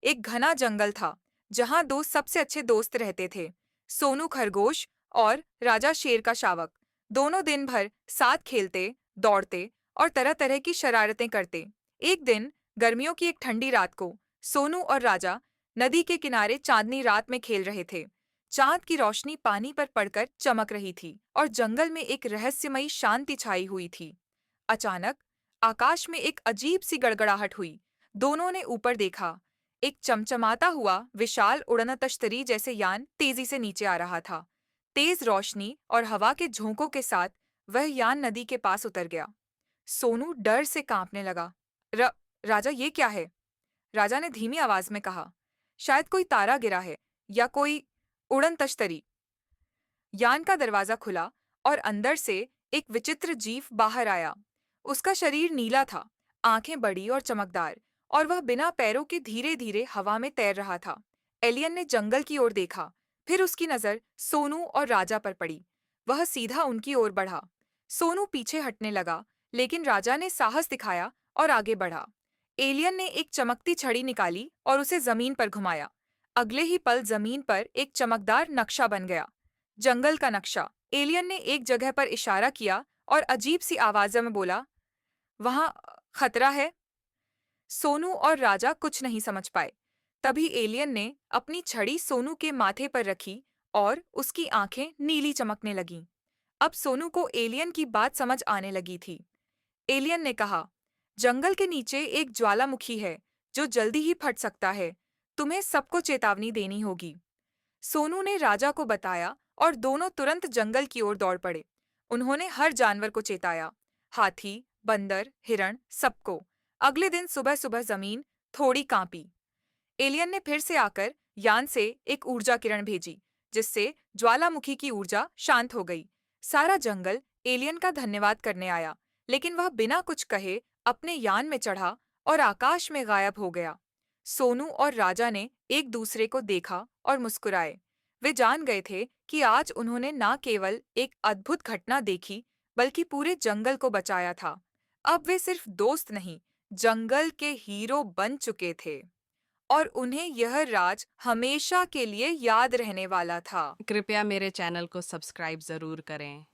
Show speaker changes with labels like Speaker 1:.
Speaker 1: एक घना जंगल था जहां दो सबसे अच्छे दोस्त रहते थे, सोनू खरगोश और राजा शेर का शावक। दोनों दिन भर साथ खेलते, दौड़ते और तरह तरह की शरारतें करते। एक दिन गर्मियों की एक ठंडी रात को सोनू और राजा नदी के किनारे चांदनी रात में खेल रहे थे। चांद की रोशनी पानी पर पड़कर चमक रही थी और जंगल में एक रहस्यमयी शांति छाई हुई थी। अचानक आकाश में एक अजीब सी गड़गड़ाहट हुई। दोनों ने ऊपर देखा। एक चमचमाता हुआ विशाल उड़नतश्तरी जैसे यान तेजी से नीचे आ रहा था। तेज रोशनी और हवा के झोंकों के साथ वह यान नदी के पास उतर गया। सोनू डर से कांपने लगा। र, राजा, ये क्या है? राजा ने धीमी आवाज में कहा। शायद कोई तारा गिरा है या कोई उड़न तश्तरी। यान का दरवाजा खुला और अंदर से एक विचित्र जीव बाहर आया। उसका शरीर नीला था, आंखें बड़ी और चमकदार, और वह बिना पैरों के धीरे धीरे हवा में तैर रहा था। एलियन ने जंगल की ओर देखा, फिर उसकी नजर सोनू और राजा पर पड़ी। वह सीधा उनकी ओर बढ़ा। सोनू पीछे हटने लगा, लेकिन राजा ने साहस दिखाया और आगे बढ़ा। एलियन ने एक चमकती छड़ी निकाली और उसे जमीन पर घुमाया। अगले ही पल जमीन पर एक चमकदार नक्शा बन गया। जंगल का नक्शा। एलियन ने एक जगह पर इशारा किया और अजीब सी आवाज़ में बोला, वहां खतरा है। सोनू और राजा कुछ नहीं समझ पाए। तभी एलियन ने अपनी छड़ी सोनू के माथे पर रखी और उसकी आंखें नीली चमकने लगीं। अब सोनू को एलियन की बात समझ आने लगी थी। एलियन ने कहा, जंगल के नीचे एक ज्वालामुखी है जो जल्दी ही फट सकता है। तुम्हें सबको चेतावनी देनी होगी। सोनू ने राजा को बताया और दोनों तुरंत जंगल की ओर दौड़ पड़े। उन्होंने हर जानवर को चेताया, हाथी, बंदर, हिरण, सबको। अगले दिन सुबह सुबह जमीन थोड़ी कांपी। एलियन ने फिर से आकर यान से एक ऊर्जा किरण भेजी, जिससे ज्वालामुखी की ऊर्जा शांत हो गई। सारा जंगल एलियन का धन्यवाद करने आया, लेकिन वह बिना कुछ कहे अपने यान में चढ़ा और आकाश में गायब हो गया। सोनू और राजा ने एक दूसरे को देखा और मुस्कुराए। वे जान गए थे कि आज उन्होंने न केवल एक अद्भुत घटना देखी, बल्कि पूरे जंगल को बचाया था। अब वे सिर्फ दोस्त नहीं, जंगल के हीरो बन चुके थे, और उन्हें यह राज हमेशा के लिए याद रहने वाला था।
Speaker 2: कृपया मेरे चैनल को सब्सक्राइब ज़रूर करें।